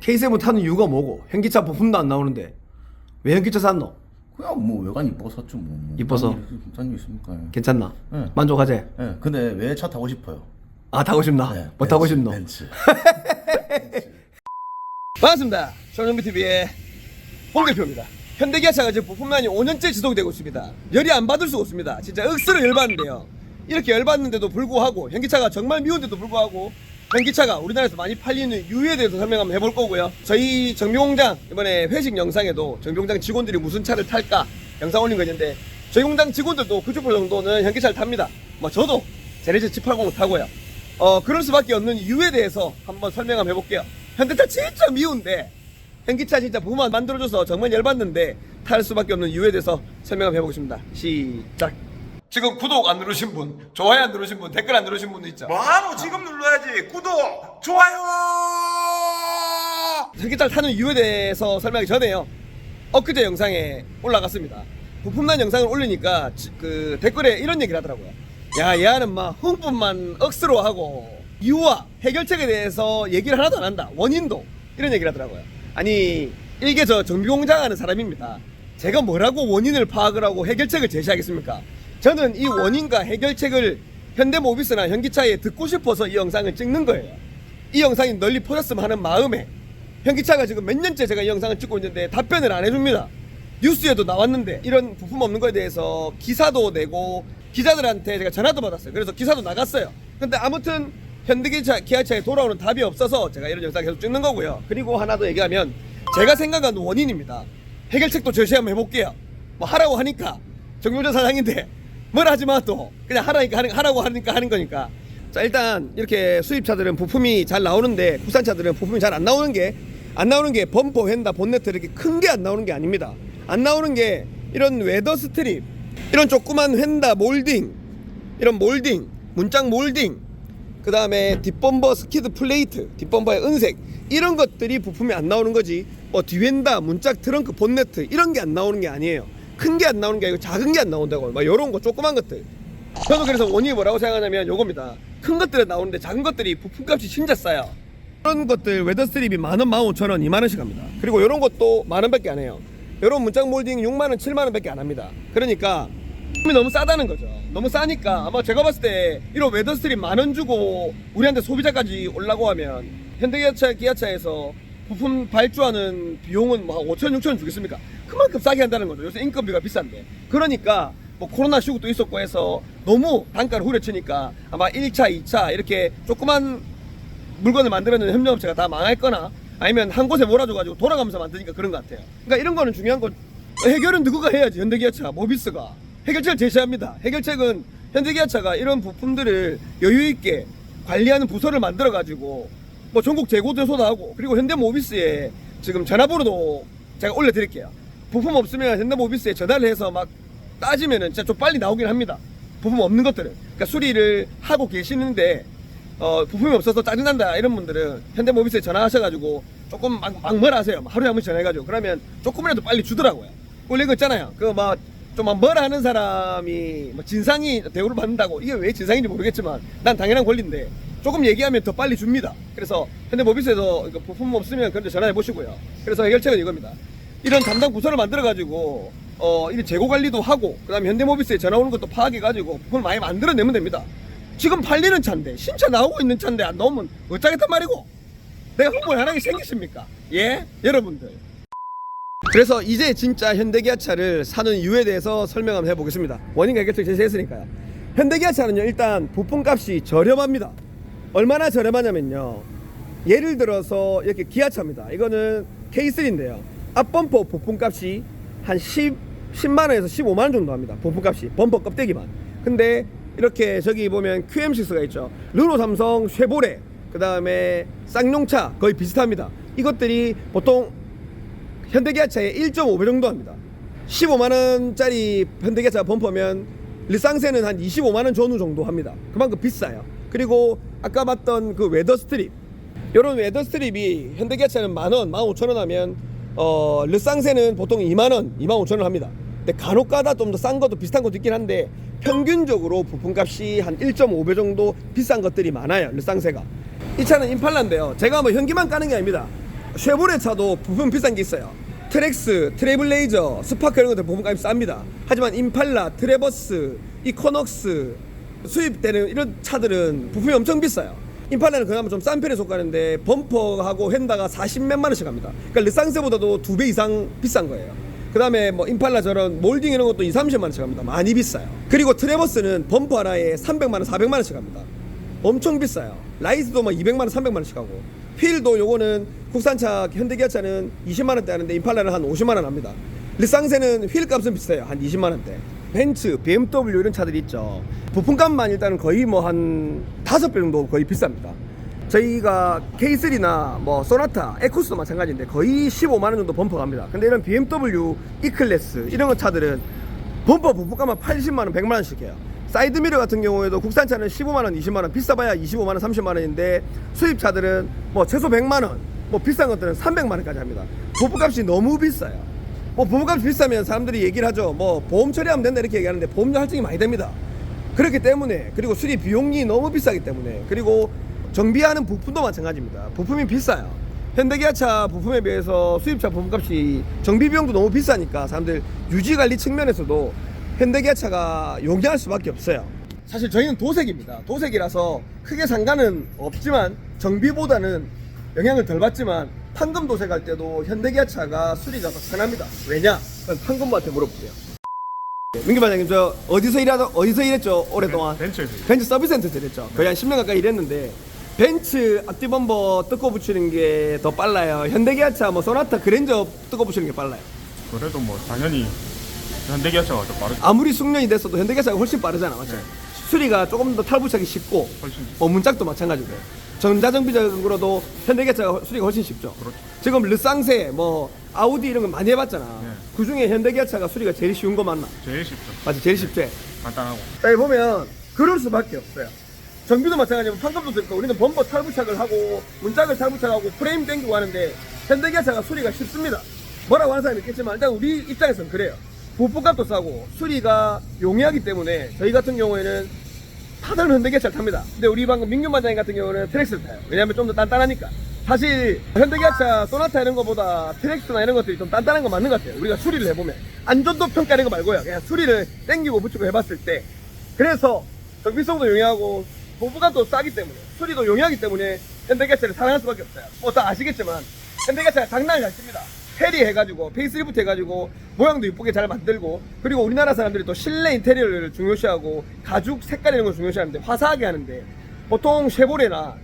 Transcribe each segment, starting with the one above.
K7 타는 이유가 뭐고? 현기차 부품도 안 나오는데 왜 현기차 샀노? 그냥 뭐 외관 이뻐서 샀죠 뭐. 이뻐서? 딴 일 있습니까? 괜찮나? 네. 만족하지? 네. 근데 왜 차 타고 싶어요? 아 타고 싶나? 네, 뭐 타고 싶노? 벤츠. 반갑습니다. 쇼정비TV의 홍대표입니다. 현대기아차가 지금 부품난이 5년째 지속이 되고 있습니다. 열이 안 받을 수가 없습니다. 진짜 억수로 열받는데요. 이렇게 열받는데도 불구하고 현기차가 정말 미운데도 불구하고 현기차가 우리나라에서 많이 팔리는 이유에 대해서 설명 한번 해볼 거고요. 저희 정비공장 이번에 회식 영상에도 정비공장 직원들이 무슨 차를 탈까 영상 올린 거 있는데 저희 공장 직원들도 90% 정도는 현기차를 탑니다. 뭐 저도 제네시스 G80 타고요. 그럴 수밖에 없는 이유에 대해서 한번 설명 한번 해볼게요. 현대차 진짜 미운데 현기차 진짜 부품만 만들어줘서 정말 열받는데 탈 수밖에 없는 이유에 대해서 설명 한번 해보겠습니다. 시작. 지금 구독 안 누르신 분, 좋아요 안 누르신 분, 댓글 안 누르신 분도 있죠. 뭐하노? 지금 눌러야지. 구독, 좋아요. 현기차를 타는 이유에 대해서 설명하기 전에요. 엊그제 영상에 올라갔습니다. 부품난 영상을 올리니까 그 댓글에 이런 얘기를 하더라고요. 야, 얘는 막 흥분만 억수로 하고 이유와 해결책에 대해서 얘기를 하나도 안 한다. 원인도 이런 얘기를 하더라고요. 아니 이게 저 정비공장 하는 사람입니다. 제가 뭐라고 원인을 파악을 하고 해결책을 제시하겠습니까? 저는 이 원인과 해결책을 현대모비스나 현기차에 듣고 싶어서 이 영상을 찍는 거예요. 이 영상이 널리 퍼졌으면 하는 마음에 현기차가 지금 몇 년째 제가 이 영상을 찍고 있는데 답변을 안 해줍니다. 뉴스에도 나왔는데 이런 부품 없는 거에 대해서 기사도 내고 기자들한테 제가 전화도 받았어요. 그래서 기사도 나갔어요. 근데 아무튼 현대기아차에 돌아오는 답이 없어서 제가 이런 영상 계속 찍는 거고요. 그리고 하나 더 얘기하면 제가 생각하는 원인입니다. 해결책도 제시 한번 해볼게요. 뭐 하라고 하니까 정유자 사장인데 뭘 하지 마 또 그냥 하라고 하니까 하는 거니까. 자, 일단 이렇게 수입차들은 부품이 잘 나오는데 국산차들은 부품이 잘 안 나오는 게 범퍼, 휀다, 본네트 이렇게 큰 게 안 나오는 게 아닙니다. 안 나오는 게 이런 웨더 스트립, 이런 조그만 휀다 몰딩, 이런 몰딩, 문짝 몰딩, 그 다음에 뒷범버 스키드 플레이트, 뒷범버의 은색, 이런 것들이 부품이 안 나오는 거지 뭐 뒤엔다, 문짝 트렁크, 본네트 이런 게 안 나오는 게 아니에요. 큰 게 안 나오는 게 아니고 작은 게 안 나온다고. 막 요런 거 조그만 것들. 저는 그래서 원인이 뭐라고 생각하냐면 요겁니다. 큰 것들은 나오는데 작은 것들이 부품값이 진짜 싸요. 이런 것들 웨더 스트립이 만원, 15,000원, 2만원씩 합니다. 그리고 요런 것도 만원밖에 안 해요. 요런 문짝 몰딩 6만원, 7만원밖에 안 합니다. 그러니까 부품이 너무 싸다는 거죠. 너무 싸니까 아마 제가 봤을 때 이런 웨더 스트립 만원 주고 우리한테 소비자까지 올라고 하면 현대기아차, 기아차에서 부품 발주하는 비용은 뭐 5천, 6천 주겠습니까? 그만큼 싸게 한다는 거죠. 요새 인건비가 비싼데. 그러니까 뭐 코로나 시국도 있었고 해서 너무 단가를 후려치니까 아마 1차, 2차 이렇게 조그만 물건을 만들어내는 협력업체가 다 망할 거나 아니면 한 곳에 몰아줘가지고 돌아가면서 만드니까 그런 것 같아요. 그러니까 이런 거는 중요한 건 해결은 누구가 해야지. 현대기아차, 모비스가 해결책을 제시합니다. 해결책은 현대기아차가 이런 부품들을 여유있게 관리하는 부서를 만들어가지고 뭐 전국 재고도 소다하고, 그리고 현대모비스에 지금 전화번호도 제가 올려드릴게요. 부품 없으면 현대모비스에 전화를 해서 막 따지면은 진짜 좀 빨리 나오긴 합니다. 부품 없는 것들은. 그러니까 수리를 하고 계시는데 부품이 없어서 짜증난다 이런 분들은 현대모비스에 전화하셔가지고 조금 막 뭐라 하세요. 하루에 한 번씩 전화해가지고 그러면 조금이라도 빨리 주더라고요. 원래 그 있잖아요. 그 막 좀 막 뭐라 하는 사람이 뭐 진상이 대우를 받는다고. 이게 왜 진상인지 모르겠지만 난 당연한 권리인데 조금 얘기하면 더 빨리 줍니다. 그래서 현대모비스에서 부품 없으면 그런데 전화해 보시고요. 그래서 해결책은 이겁니다. 이런 담당 부서를 만들어 가지고 이런 재고 관리도 하고, 그 다음에 현대모비스에 전화 오는 것도 파악해 가지고 부품을 많이 만들어내면 됩니다. 지금 팔리는 차인데 신차 나오고 있는 차인데 안 나오면 어쩌겠단 말이고 내가 홍보를 안 하게 생기십니까? 예? 여러분들. 그래서 이제 진짜 현대기아차를 사는 이유에 대해서 설명 한번 해보겠습니다. 원인과 해결책 제시했으니까요. 현대기아차는요 일단 부품값이 저렴합니다. 얼마나 저렴하냐면요, 예를 들어서 이렇게 기아차입니다. 이거는 K3인데요 앞범퍼 부품값이 한 10만원에서 15만원 정도 합니다. 부품값이 범퍼 껍데기만. 근데 이렇게 저기 보면 QM6가 있죠. 르노, 삼성, 쉐보레, 그 다음에 쌍용차 거의 비슷합니다. 이것들이 보통 현대기아차의 1.5배 정도 합니다. 15만원짜리 현대기아차 범퍼면 르쌍세는 한 25만원 전후 정도 합니다. 그만큼 비싸요. 그리고 아까 봤던 그 웨더 스트립, 요런 웨더 스트립이 현대기아차는 만원, 15,000원 하면 르쌍세는 보통 2만원, 25,000원 합니다. 근데 간혹가다 좀 더 싼 것도 비슷한 것도 있긴 한데 평균적으로 부품값이 한 1.5배 정도 비싼 것들이 많아요. 르쌍세가. 이 차는 임팔라인데요, 제가 뭐 현기만 까는 게 아닙니다. 쉐보레 차도 부품 비싼 게 있어요. 트렉스, 트레블레이저, 스파크 이런 것들 부품값이 쌉니다. 하지만 임팔라, 트레버스, 이코넉스 수입되는 이런 차들은 부품이 엄청 비싸요. 임팔라는 그나마 좀 싼 편에 속하는데 범퍼하고 휀다가 40몇만 원씩 합니다. 그러니까 르상세보다도 2배 이상 비싼 거예요. 그 다음에 뭐 임팔라 저런 몰딩 이런 것도 2, 30만 원씩 합니다. 많이 비싸요. 그리고 트레버스는 범퍼 하나에 300만 원, 400만 원씩 합니다. 엄청 비싸요. 라이즈도 막 200만 원, 300만 원씩 하고, 휠도 요거는 국산차 현대기아차는 20만 원대 하는데 임팔라는 한 50만 원 합니다. 르상세는 휠 값은 비싸요. 한 20만 원대. 벤츠, BMW 이런 차들이 있죠. 부품값만 일단은 거의 뭐 한 5배 정도 거의 비쌉니다. 저희가 K3나 뭐 소나타, 에쿠스도 마찬가지인데 거의 15만 원 정도 범퍼 갑니다. 근데 이런 BMW E클래스 이런 차들은 범퍼 부품값만 80만 원, 100만 원씩 해요. 사이드미러 같은 경우에도 국산차는 15만 원, 20만 원, 비싸봐야 25만 원, 30만 원인데 수입차들은 뭐 최소 100만 원, 뭐 비싼 것들은 300만 원까지 합니다. 부품값이 너무 비싸요. 뭐 부품값이 비싸면 사람들이 얘기를 하죠. 뭐 보험 처리하면 된다 이렇게 얘기하는데 보험료 할증이 많이 됩니다. 그렇기 때문에, 그리고 수리 비용이 너무 비싸기 때문에, 그리고 정비하는 부품도 마찬가지입니다. 부품이 비싸요. 현대기아차 부품에 비해서 수입차 부품값이 정비 비용도 너무 비싸니까 사람들 유지관리 측면에서도 현대기아차가 용이할 수밖에 없어요. 사실 저희는 도색입니다. 도색이라서 크게 상관은 없지만 정비보다는 영향을 덜 받지만 판금 도색할 때도 현대기아차가 수리가 더 편합니다. 왜냐? 판금부한테 물어보세요. 민규 반장님, 저 어디서 일했죠? 오랫동안 벤츠에서 벤츠 서비스 센터에서 일했죠. 거의 한 10년 가까이 일했는데 벤츠 앞뒤 범버 뜯고 붙이는 게 더 빨라요? 현대기아차 뭐 소나타 그랜저 뜯고 붙이는 게 빨라요? 그래도 뭐 당연히 현대기아차가 더 빠르죠. 아무리 숙련이 됐어도 현대기아차가 훨씬 빠르잖아, 맞죠? 네. 수리가 조금 더 탈부착이 쉽고, 훨씬 문짝도 마찬가지고, 전자정비적으로도 현대기아차가 수리가 훨씬 쉽죠. 그렇죠. 지금 르상세, 뭐 아우디 이런 거 많이 해봤잖아. 네. 그 중에 현대기아차가 수리가 제일 쉬운 거 맞나? 제일 쉽죠. 맞지, 제일 쉽지. 간단하고. 여기 보면 그럴 수밖에 없어요. 정비도 마찬가지고 판금도 들고 우리는 범버 탈부착을 하고 문짝을 탈부착하고 프레임 당기고 하는데 현대기아차가 수리가 쉽습니다. 뭐라고 하는 사람이 있겠지만 일단 우리 입장에서는 그래요. 부품값도 싸고 수리가 용이하기 때문에 저희 같은 경우에는 다들 현대기아차를 탑니다. 근데 우리 방금 민규 반장님 같은 경우는 트랙스를 타요. 왜냐면 좀 더 단단하니까. 사실 현대기아차 소나타 이런 거보다 트랙스나 이런 것들이 좀 단단한 거 맞는 것 같아요. 우리가 수리를 해보면 안전도 평가 이런 거 말고요. 그냥 수리를 당기고 붙이고 해봤을 때, 그래서 정비성도 용이하고 부품값도 싸기 때문에 수리도 용이하기 때문에 현대기아차를 사랑할 수밖에 없어요. 뭐 다 아시겠지만 현대기아차가 장난을 잘 칩니다. 페리 해가지고 페이스리프트 해가지고 모양도 이쁘게 잘 만들고, 그리고 우리나라 사람들이 또 실내 인테리어를 중요시하고 가죽 색깔 이런 걸 중요시하는데 화사하게 하는데, 보통 쉐보레나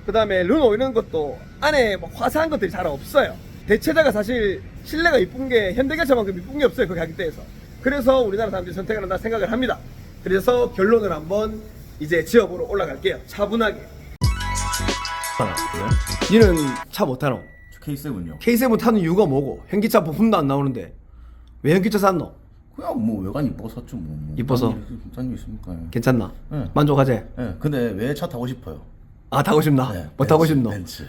그 다음에 르노 이런 것도 안에 뭐 화사한 것들이 잘 없어요. 대체자가 사실 실내가 이쁜 게 현대기아차만큼 이쁜 게 없어요, 그 가격대에서. 그래서 우리나라 사람들이 선택을 한다 생각을 합니다. 그래서 결론을 한번 이제 지어보러 올라갈게요. 차분하게. 니는 차 못 타노? K7요. K7 타는 이유가 뭐고? 현기차 부품도 안 나오는데 왜 현기차 샀노? 그냥 뭐 외관 이뻐서 샀죠 뭐. 이뻐서? 딴 일 있습니까? 괜찮나? 네. 만족하지? 네. 근데 왜 차 타고 싶어요? 아, 타고 싶나? 네, 뭐 타고 벤츠, 싶노? 벤츠.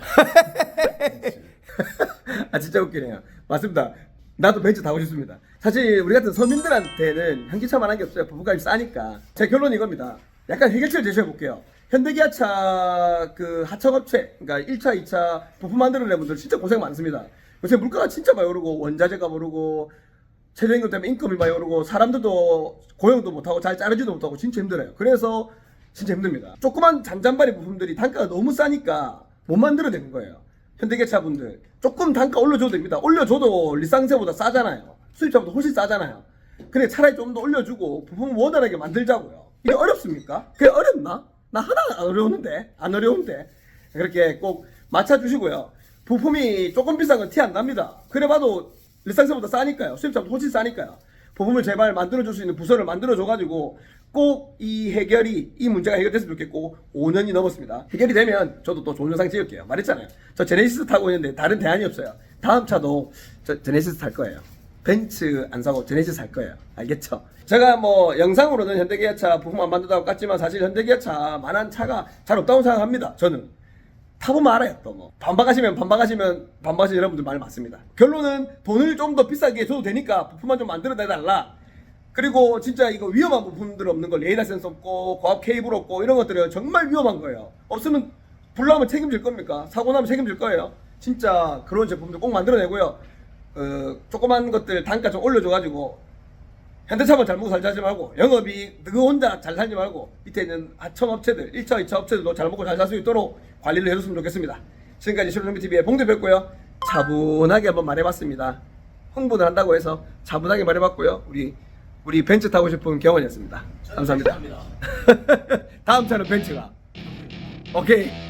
아, 진짜 웃기네요. 맞습니다. 나도 벤츠 타고 싶습니다. 사실 우리 같은 서민들한테는 현기차만 한 게 없어요. 부품값이 싸니까. 제 결론은 이겁니다. 약간 해결책을 제시해 볼게요. 현대기아차 그 하청업체, 그러니까 1차, 2차 부품 만드는 분들 진짜 고생 많습니다. 요새 물가가 진짜 많이 오르고 원자재가 오르고 최저임금 때문에 인건비 많이 오르고 사람들도 고용도 못하고 잘 자르지도 못하고 진짜 힘들어요. 그래서 진짜 힘듭니다. 조그만 잔잔바리 부품들이 단가가 너무 싸니까 못 만들어내는 거예요. 현대기아차 분들 조금 단가 올려줘도 됩니다. 올려줘도 리상세보다 싸잖아요. 수입차보다 훨씬 싸잖아요. 근데 차라리 좀 더 올려주고 부품을 원활하게 만들자고요. 이게 어렵습니까? 그게 어렵나? 나 하나 안 어려운데 그렇게 꼭 맞춰주시고요. 부품이 조금 비싼 건 티 안 납니다. 그래봐도 리상세보다 싸니까요. 수입차보다 훨씬 싸니까요. 부품을 제발 만들어줄 수 있는 부서를 만들어줘가지고 꼭 이 문제가 해결됐으면 좋겠고, 5년이 넘었습니다. 해결이 되면 저도 또 좋은 영상 찍을게요. 말했잖아요. 저 제네시스 타고 있는데 다른 대안이 없어요. 다음 차도 저 제네시스 탈 거예요. 벤츠 안 사고 제네시스 살 거예요. 알겠죠? 제가 뭐 영상으로는 현대기아차 부품 안 만든다고 깠지만 사실 현대기아차 만한 차가 잘 없다고 생각합니다. 저는 타보면 알아요. 또 뭐 반박하시는 여러분들 말 맞습니다. 결론은 돈을 좀 더 비싸게 줘도 되니까 부품만 좀 만들어 내달라. 그리고 진짜 이거 위험한 부품들 없는 거, 레이더 센서 없고 고압 케이블 없고 이런 것들은 정말 위험한 거예요. 없으면 불나면 책임질 겁니까? 사고 나면 책임질 거예요. 진짜 그런 제품들 꼭 만들어내고요. 조그만 것들 단가 좀 올려줘가지고 현대차만 잘 먹고 살지 말고 영업이 너 혼자 잘 살지 말고 밑에 있는 하청업체들 1차, 2차 업체들도 잘 먹고 잘 살 수 있도록 관리를 해줬으면 좋겠습니다. 지금까지 실로정비TV의 봉대표였고요. 차분하게 한번 말해봤습니다. 흥분을 한다고 해서 차분하게 말해봤고요. 우리 벤츠 타고 싶은 경원이었습니다. 감사합니다. 다음 차는 벤츠가. 오케이.